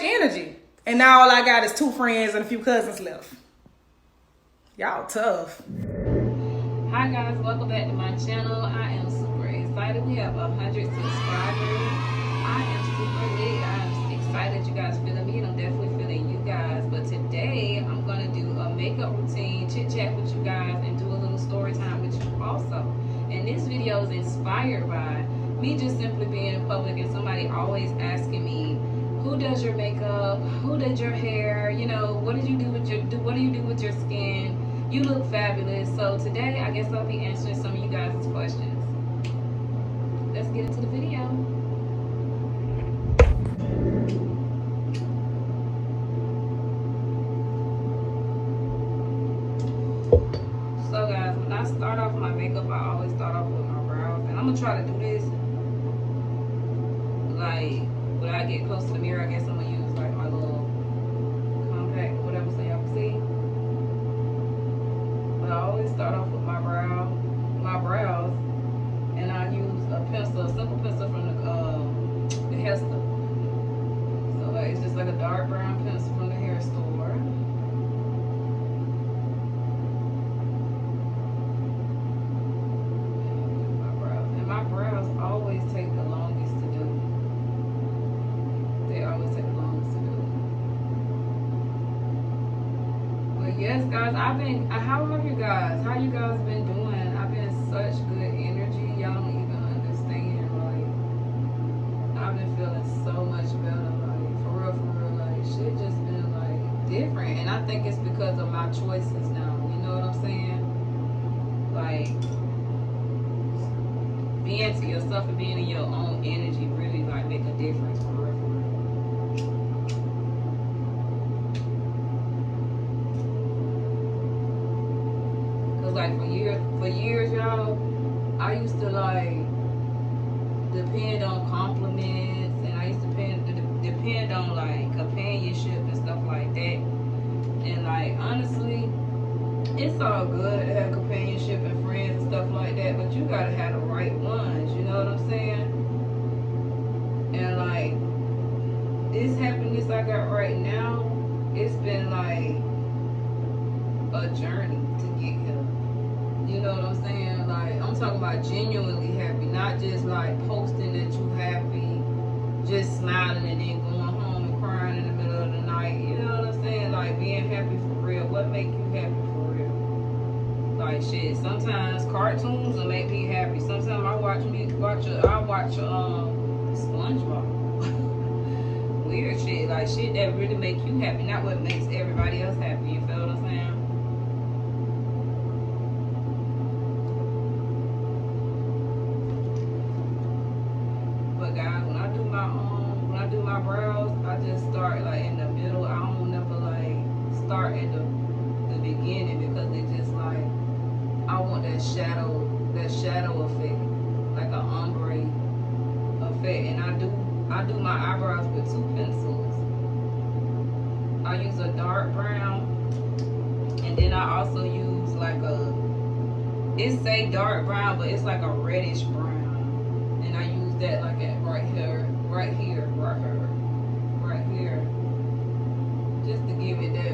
energy. And now all I got is 2 friends and a few cousins left. Y'all tough. Hi guys, welcome back to my channel. I am super excited. We have 100 subscribers. I am super lit. I'm excited you guys feeling me, and I'm definitely feeling you guys. But today I'm gonna do a makeup routine, chit chat with you guys, and do a little story time with you also. And this video is inspired by me just simply being in public and somebody always asking me, who does your makeup? Who did your hair? You know, what did you do with what do you do with your skin? You look fabulous. So today, I guess I'll be answering some of you guys' questions. Let's get into the video. So guys, when I start off my makeup, I always start off with my brows. And I'm going to try to do this, like, when I get close to the mirror, I guess I'm going to use, like, my little compact, whatever, so y'all can see. I always start off with my brows, and I use a pencil, a simple pencil from the hair store. So like, it's just like a dark brown pencil from the hair store. And my brows always take the longest to do. They always take the longest to do. Yes, guys, how are you guys? How you guys been doing? I've been such good energy. Y'all don't even understand. Like, I've been feeling so much better. Like, for real. Like, shit just been, like, different. And I think it's because of my choices now. You know what I'm saying? Like, being to yourself and being in your own energy really, like, make a difference. For real. Like for years, y'all, I used to like depend on compliments, and I used to depend on like companionship and stuff like that. And like honestly, it's all good to have companionship and friends and stuff like that, but you gotta have the right ones. You know what I'm saying? And like this happiness I got right now, it's been like a journey to get here. You know what I'm saying? Like, I'm talking about genuinely happy, not just like posting that you happy, just smiling and then going home and crying in the middle of the night. You know what I'm saying? Like, being happy for real. What make you happy for real? Like, shit, sometimes cartoons will make me happy. Sometimes I watch SpongeBob. Weird shit, like shit that really make you happy, not what makes everybody else happy. You feel what I'm saying? Guys, when I do my brows, I just start like in the middle. I don't never like start in the beginning, because it just like I want that shadow effect, like an ombre effect. And I do my eyebrows with 2 pencils. I use a dark brown, and then I also use like it say dark brown, but it's like a reddish brown, and I use that like at right here, just to give it that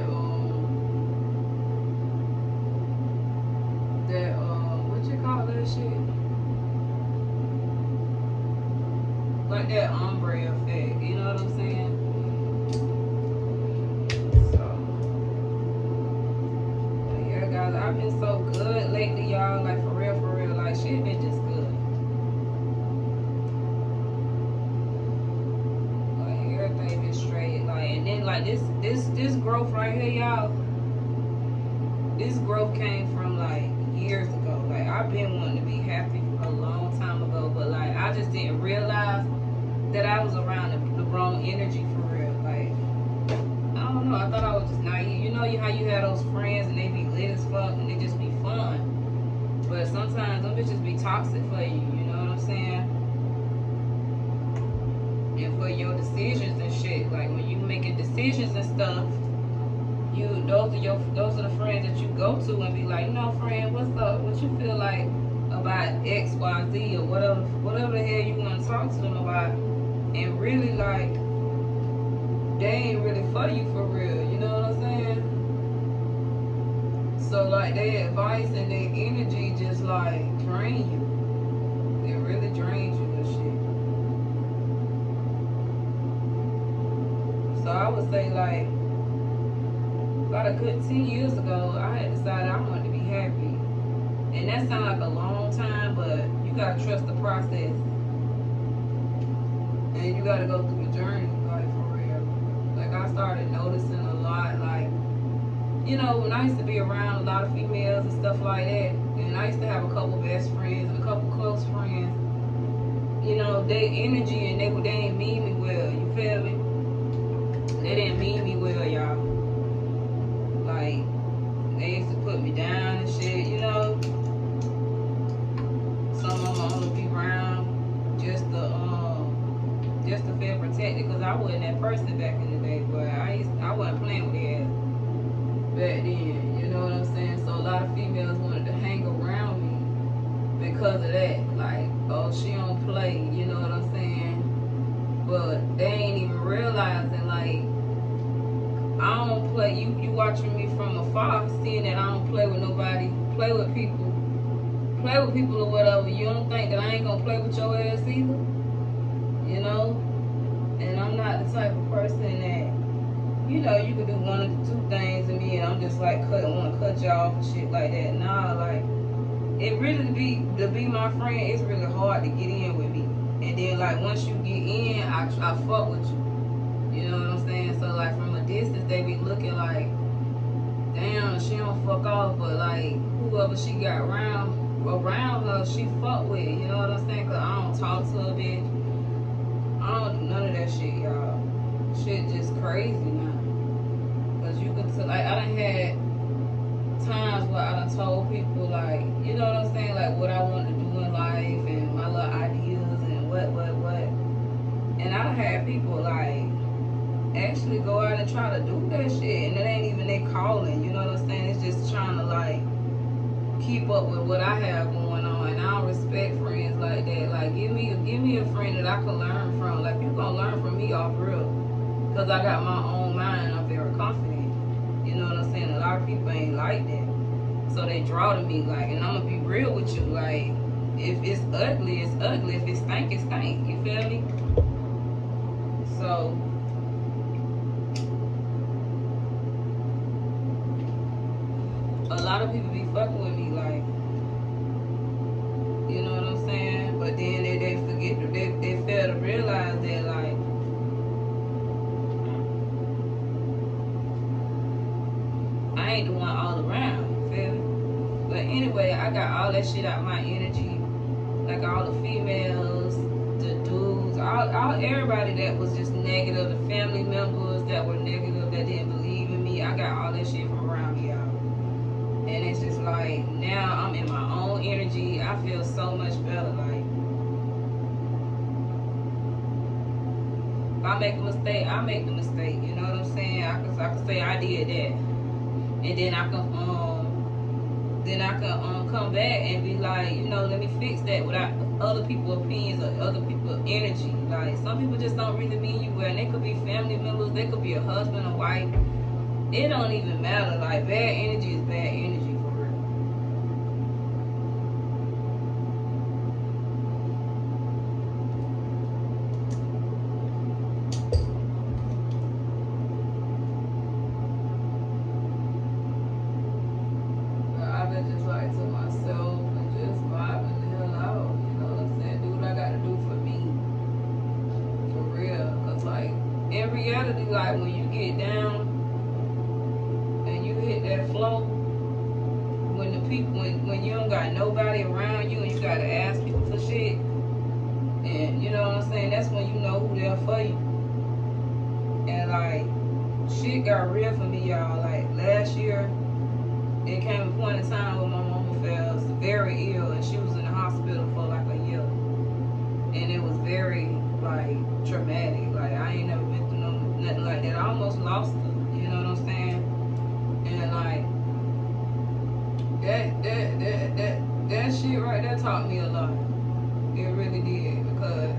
what you call that shit? Like that ombre effect, you know what I'm saying? So yeah, guys, I've been so good lately, y'all. Like for real, like shit been just good. Straight, like, and then like this growth right here, y'all, this growth came from like years ago. Like, I've been wanting to be happy a long time ago, but like I just didn't realize that I was around the wrong energy for real. Like, I don't know, I thought I was just naive. You know how you have those friends and they be lit as fuck and they just be fun, but sometimes them bitches be toxic for you. You know what I'm saying? And for your decisions and shit, like when you making decisions and stuff, those are the friends that you go to and be like, no, friend, what's up? What you feel like about X, Y, Z, or whatever the hell you want to talk to them about, and really like they ain't really for you for real. You know what I'm saying? So like their advice and their energy just like drain you. It really drains you and shit. So I would say like about a good 10 years ago, I had decided I wanted to be happy. And that sounds like a long time, but you gotta trust the process. And you gotta go through the journey, like for real. Like I started noticing a lot, like, you know, when I used to be around a lot of females and stuff like that, and I used to have a couple best friends and a couple close friends, you know, their energy and they ain't mean me well, you feel me? They didn't mean me well, y'all. Like, they used to put me down and shit, you know. Some of them only be around just to feel protected, because I wasn't that person back in the day, but I wasn't playing with their ass back then, you know what I'm saying? So a lot of females wanted to hang around me because of that. Like, oh, she don't play, you know what I'm saying? But they ain't even realizing, like, I don't play. You watching me from afar, seeing that I don't play with nobody, play with people or whatever. You don't think that I ain't gonna play with your ass either, you know? And I'm not the type of person that, you know, you can do one of the two things to me, and I'm just like want to cut you off and shit like that. Nah, like it really to be my friend, it's really hard to get in with me. And then like once you get in, I fuck with you. You know what I'm saying? So like from a distance, they be looking like, damn, she don't fuck off, but like whoever she got around her, she fuck with. You know what I'm saying? Cause I don't talk to her, bitch. I don't do none of that shit, y'all. Shit just crazy now. Cause you can tell, like I done had times where I done told people like, you know what I'm saying, like what I want to do in life and my little ideas and what. And I done had people like actually go out and try to do that shit, and it ain't even they calling, you know what I'm saying? It's just trying to like keep up with what I have going on, and I don't respect friends like that. Like give me a friend that I can learn from. Like you gonna learn from me off real, cause I got my own mind. I'm very confident. You know what I'm saying? A lot of people ain't like that, so they draw to me like, and I'm gonna be real with you. Like if it's ugly, it's ugly. If it stink, it stink. You feel me? So. A lot of people be fucking with me, like, you know what I'm saying? But then they forget, they fail to realize that, like, I ain't the one all around, you feel me? But anyway, I got all that shit out my energy, like all the females, the dudes, all everybody that was just negative, the family members that were negative, that didn't believe in me. I got all that shit from around me, y'all. And it's just like, now I'm in my own energy. I feel so much better. Like, if I make a mistake, I make the mistake. You know what I'm saying? I can say I did that. And then I can come back and be like, you know, let me fix that without other people's opinions or other people's energy. Like, some people just don't really mean you well. And they could be family members. They could be a husband or wife. It don't even matter. Like, bad energy is bad energy for real. But I've been just like to myself and just vibing the hell out. You know what I'm saying? Do what I gotta do for me. For real. Cause like, in reality, like when you get down, hit that flow, when the people when you don't got nobody around you and you gotta ask people for shit, and you know what I'm saying, that's when you know who they're for you. And like shit got real for me, y'all. Like last year it came a point in time where my mama fell very ill and she was in the hospital for like a year, and it was very like traumatic. Like I ain't never been through nothing like that. I almost lost her, you know what I'm saying? And like that shit right there taught me a lot. It really did, because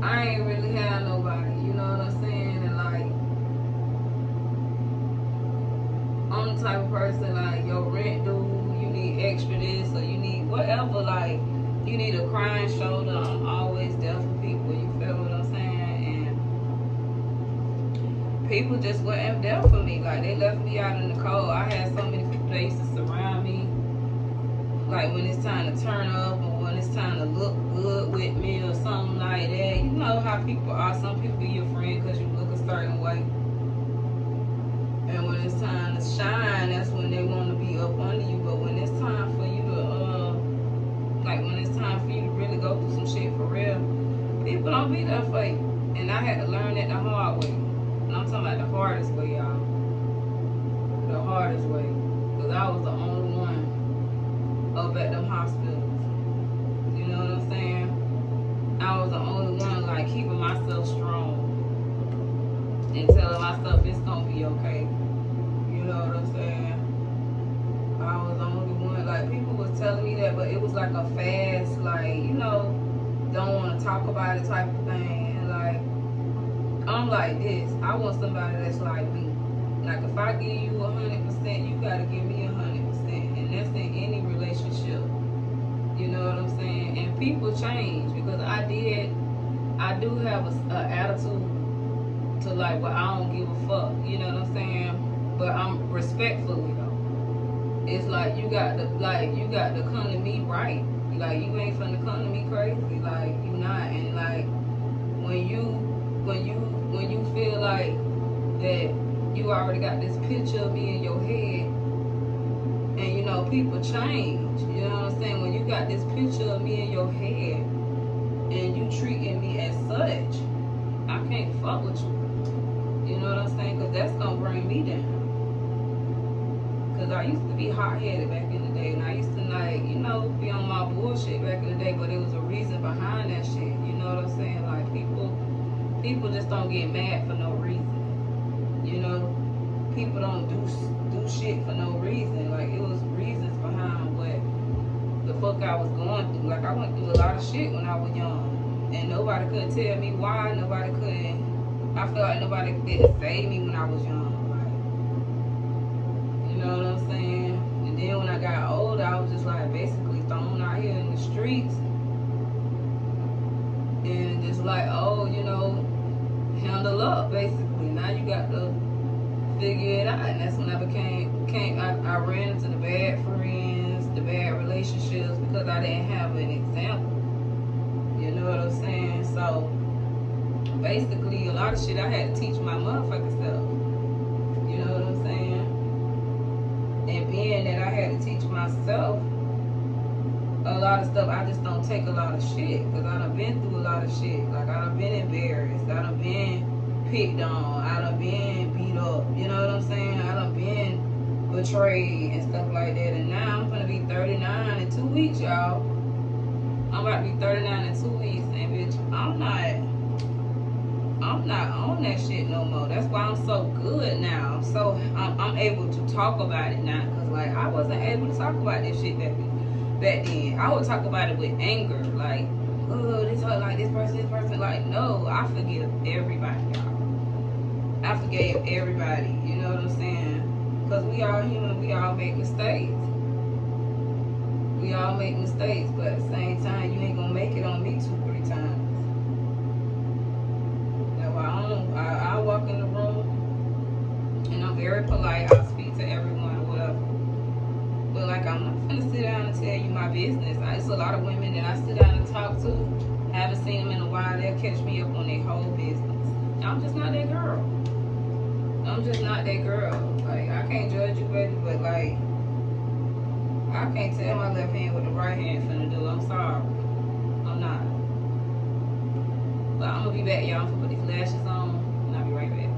I ain't really had nobody, you know what I'm saying? And like the type of person like your rent due, you need extra this, or you need whatever, like you need a crying shoulder, I'm always there for people, you feel what I'm saying? And people just weren't there for me. Like they left me out in the cold. I had so many people that used to surround me. Like when it's time to turn up or when it's time to look good with me or something like that. You know how people are. Some people be your friend because you look a certain way. And when it's time to shine, that's when they want to be up under you. But when it's time for you to, when it's time for you to really go through some shit for real, people don't be there for you. And I had to learn that the hard way. And I'm talking about the hardest way, y'all. The hardest way. Because I was the only one up at them hospitals. You know what I'm saying? I was the only one like keeping myself strong and telling myself it's gonna be okay. You know what I'm saying? I was the only one, like people was telling me that, but it was like a fast, like, you know, don't want to talk about it type of thing. And like I'm like this. I want somebody that's like me. Like if I give you 100%, you gotta give me 100%, and that's in any relationship. You know what I'm saying? And people change because I do have a attitude to like, well, I don't give a fuck. You know what I'm saying? But I'm respectfully though. It's like you got to come to me right. Like you ain't finna come to me crazy. Like you not. And like when you feel like that you already got this picture of me in your head, and you know people change. You know what I'm saying? When you got this picture of me in your head and you treating me as such, I can't fuck with you. You know what I'm saying? Because that's gonna bring me down. Because I used to be hot-headed back in the day, and I used to like, you know, be on my bullshit back in the day, but it was a reason behind that shit. You know what I'm saying? Like people just don't get mad for no reason. You know, people don't do shit for no reason. Like it was reasons behind what the fuck I was going through. Like I went through a lot of shit when I was young, and nobody could tell me why. Nobody couldn't. I felt like nobody didn't save me when I was young. You know what I'm saying? And then when I got older, I was just like basically thrown out here in the streets. And just like, oh, you know, handle up basically. Now you got to figure it out. And that's when I I ran into the bad friends, the bad relationships because I didn't have an example. You know what I'm saying? So basically a lot of shit I had to teach my motherfucking self. You know what I'm saying? And being that I had to teach myself a lot of stuff, I just don't take a lot of shit because I done been through a lot of shit. Like I done been embarrassed, I done been picked on, I done been beat up, you know what I'm saying? I done been betrayed and stuff like that. And now I'm gonna be 39 in 2 weeks, y'all. I'm about to be 39 in 2 weeks, and bitch, I'm not on that shit no more. That's why I'm so good now. I'm able to talk about it now, because like I wasn't able to talk about this shit back then. I would talk about it with anger, like, oh, this hurt, like this person. Like, no, I forgive everybody, y'all. I forgave everybody. You know what I'm saying? Because we all human. We all make mistakes. We all make mistakes, but at the same time, you ain't gonna make it on me 2-3 times. I walk in the room and I'm very polite. I'll speak to everyone or whatever. But like I'm not gonna sit down and tell you my business. It's a lot of women that I sit down and talk to. Haven't seen them in a while. They'll catch me up on their whole business. I'm just not that girl. I'm just not that girl. Like I can't judge you, baby, but like I can't tell my left hand what the right hand finna do. I'm sorry. I'm not. But I'm gonna be back, y'all. I'm gonna put these lashes on, and I'll be right back.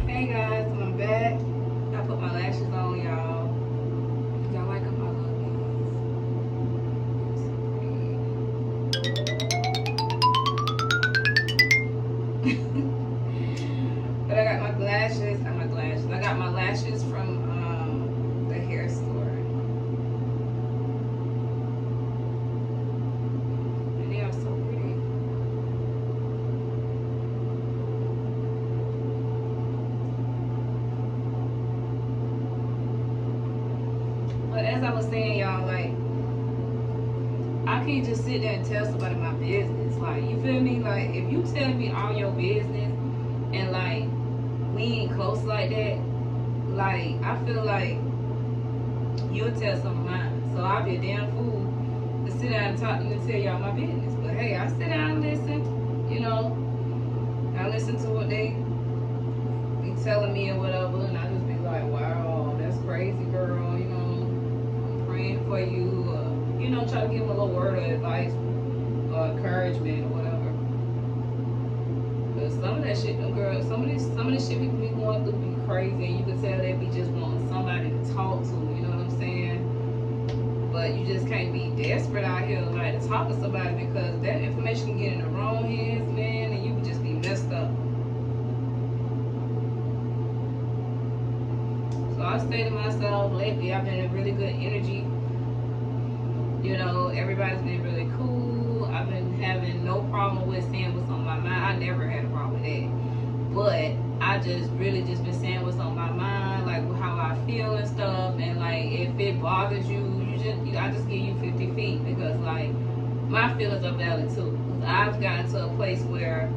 Hey guys, I'm back. I put my lashes on, y'all. Y'all like them? I love these. But I got my lashes. I got my lashes from the hair store. as I was saying, y'all, like, I can't just sit there and tell somebody my business. Like, you feel me? Like, if you tell me all your business and, like, we ain't close like that, like, I feel like you'll tell some of mine. So I'll be a damn fool to sit down and talk to you and tell y'all my business. But hey, I sit down and listen, you know. I listen to what they be telling me or whatever, and I just be like, wow, that's crazy, girl, you know, I'm praying for you, you know, try to give them a little word of advice or encouragement or whatever. But some of that shit, them girls, some of this shit people be going through be crazy, and you can tell they be just wanting somebody to talk to, you know what I'm saying? But you just can't be desperate out here, like, to talk to somebody, because that information can get in the wrong hands, man, and you can just be messed up. So I say to myself, lately I've been in really good energy. You know, everybody's been really cool. I've been having no problem with saying what's on my mind. I never had a problem with that. But I just really just been saying what's on my mind, like how I feel and stuff. And like, if it bothers you, I just give you 50 feet, because like, my feelings are valid too. I've gotten to a place where,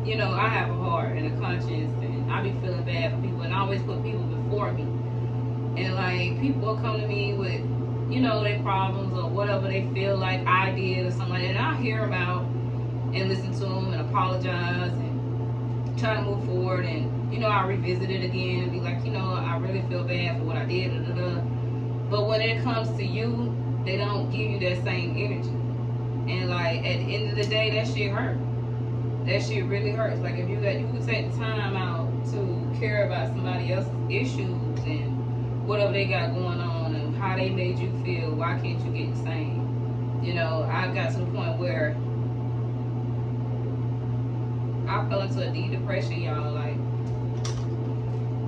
you know, I have a heart and a conscience, and I be feeling bad for people, and I always put people before me. And like, people will come to me with, you know, their problems or whatever they feel like I did or something like that, and I'll hear them out and listen to them and apologize and try to move forward. And, you know, I'll revisit it again and be like, you know, I really feel bad for what I did, But when it comes to you, they don't give you that same energy. And like, at the end of the day, that shit hurt. That shit really hurts. Like, if you could take the time out to care about somebody else's issues and whatever they got going on and how they made you feel, why can't you get the same? You know, I got to the point where I fell into a deep depression, y'all. Like,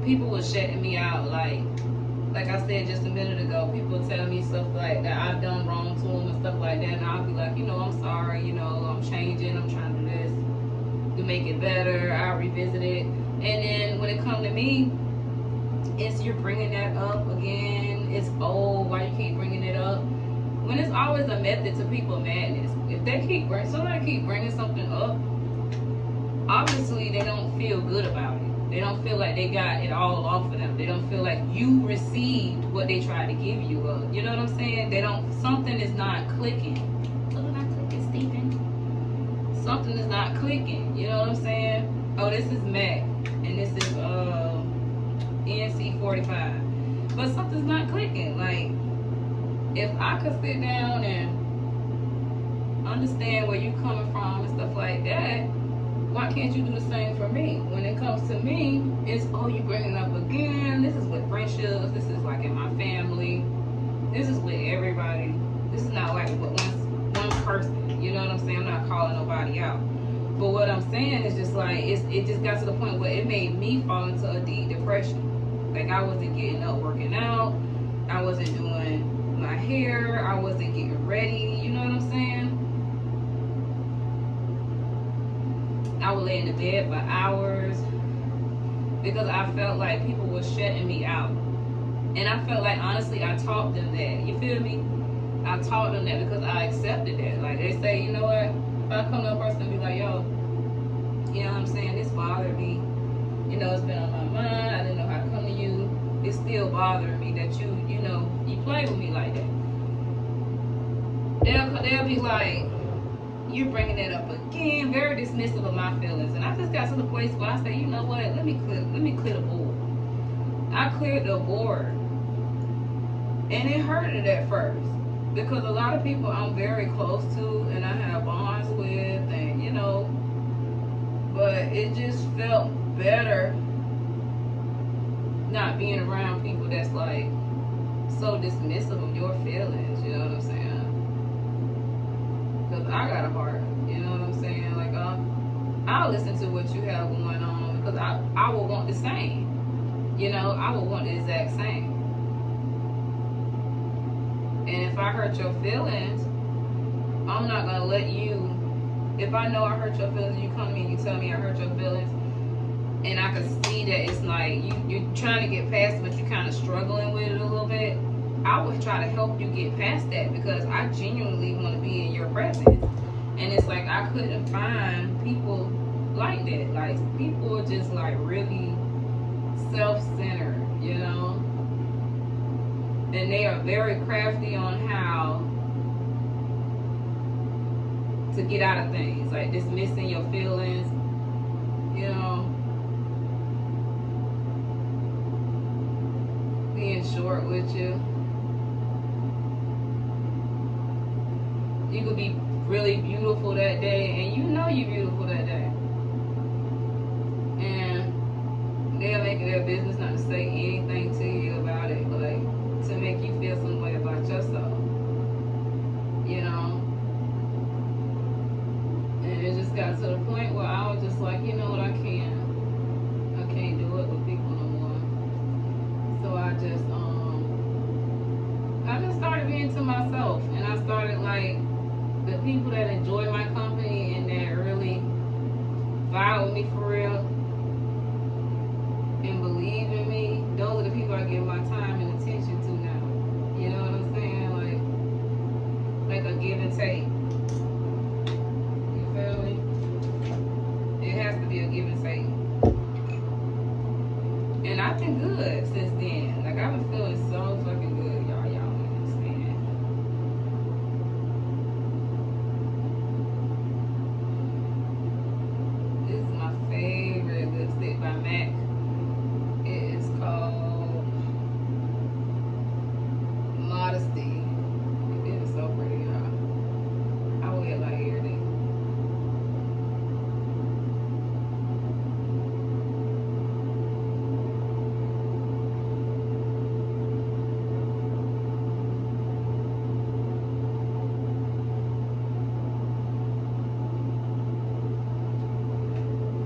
people were shutting me out. Like I said just a minute ago, people tell me stuff like that I've done wrong to them and stuff like that, and I'll be like, you know, I'm sorry, you know, I'm changing, I'm trying to do this to make it better. I'll revisit it. And then when it comes to me, it's you're bringing that up again. It's old. Why you keep bringing it up? When it's always a method to people madness. If they somebody keep bringing something up, obviously they don't feel good about it. They don't feel like they got it all off of them. They don't feel like you received what they tried to give you. You know what I'm saying? Something is not clicking. Something not clicking, Stephen. Something is not clicking. You know what I'm saying? Oh, this is Mac. And this is NC 45. But something's not clicking. Like, if I could sit down and understand where you're coming from and stuff like that, why can't you do the same for me? When it comes to me, it's, oh, you bringing it up again. This is with friendships. This is like in my family. This is with everybody. This is not like with one person. You know what I'm saying? I'm not calling nobody out. But what I'm saying is just like, it just got to the point where it made me fall into a deep depression. Like, I wasn't getting up working out. I wasn't doing my hair. I wasn't getting ready. You know what I'm saying? I would lay in the bed for hours because I felt like people were shutting me out. And I felt like, honestly, I taught them that. You feel me? I taught them that because I accepted that. Like, they say, you know what? If I come to a person and be like, yo, you know what I'm saying? This bothered me. You know, it's been on my mind. I didn't know how to come to you. It's still bothering me that you know, you play with me like that. They'll be like, you're bringing that up again, very dismissive of my feelings. And I just got to the place where I say, you know what, let me clear the board. I cleared the board. And it hurted at first. Because a lot of people I'm very close to and I have bonds with, and you know, but it just felt better not being around people that's like so dismissive of your feelings, you know what I'm saying? Because I got a heart, you know what I'm saying? Like, I'll listen to what you have going on because I will want the same. You know, I will want the exact same. And if I hurt your feelings, I'm not going to let you, if I know I hurt your feelings, you come to me and you tell me I hurt your feelings, and I can see that it's like you're trying to get past it, but you're kind of struggling with it a little bit, I would try to help you get past that because I genuinely want to be in your presence. And it's like I couldn't find people like that. Like people are just like really self-centered, you know? And they are very crafty on how to get out of things, like dismissing your feelings, you know, being short with you. You could be really beautiful that day, and you know you're beautiful that day. And they'll make it their business not to say anything to you about it, like to make you feel some way about yourself, you know. And it just got to the point where I was just like, you know what, I can't do it with people no more. So I just started being to myself, and I started like the people that enjoy my company and that really vibe with me for real and believe in me. Those are the people I give my time and attention to now. You know what I'm saying? Like a give and take. You feel me? It has to be a give and take. And I've been good since then. Like I've been feeling so fucking good, y'all. Y'all don't understand. This is my favorite lipstick by MAC. It is called Modesty. It is so pretty, y'all. I wear it like every day.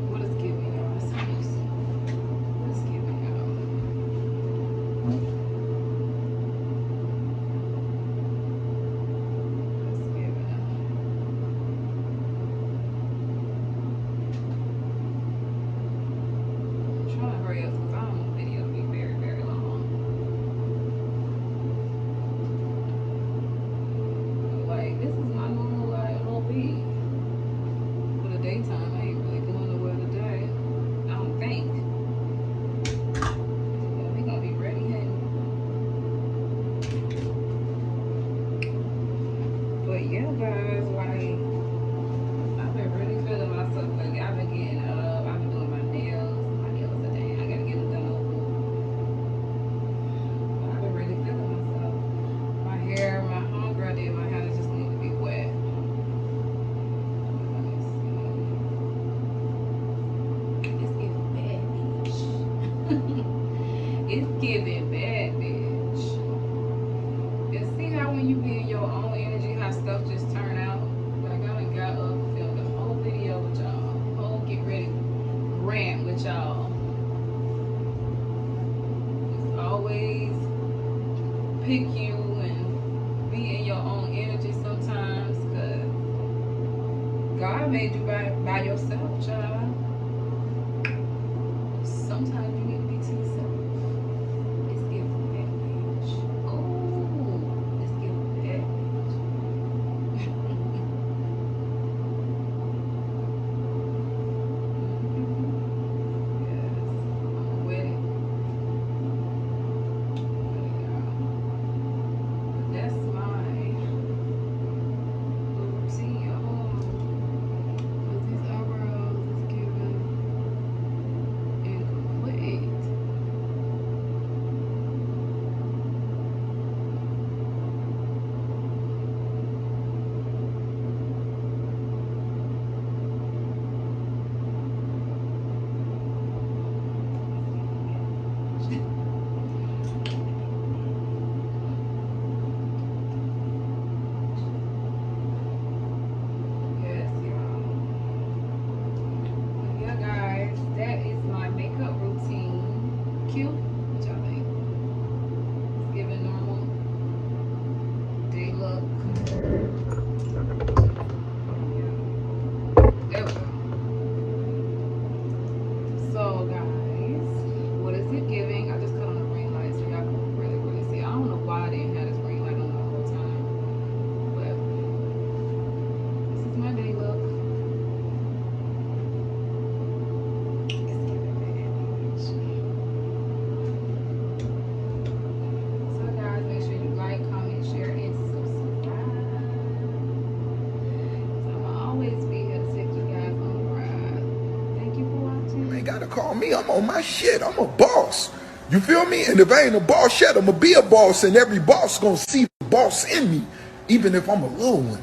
What is giving y'all? Let's see. What's giving y'all? What's giving? I'm trying to hurry up because I don't want the video to be very, very long. Like, this is my normal, like, little beat. For the daytime, I ain't really going nowhere today. I don't think. But we gonna be ready, honey. But yeah, guys, like, I've been really feeling myself. Like, I've been getting up. I've been doing my nails. My nails are done. I gotta get them done over. But I've been really feeling myself. My hair, my homegirl did my hair. It just need to be wet. Let me see. It's giving bad, bitch. It's giving bad, bitch. And see how when you be in your own energy, how stuff just turn out? Like I done got up, filmed a whole video with y'all, whole get ready rant with y'all. Just always pick you and be in your own energy sometimes, cause God made you by yourself, child. Sometimes you need to be to yourself. It's giving bad, bitch. Oh, it's giving bad, bitch. Yes, I'm with it. But that's my routine. With these eyebrows, it's giving. gotta call me. I'm on my shit. I'm a boss. You feel me? And if I ain't a boss yet, I'm gonna be a boss, and every boss gonna see the boss in me, even if I'm a little one.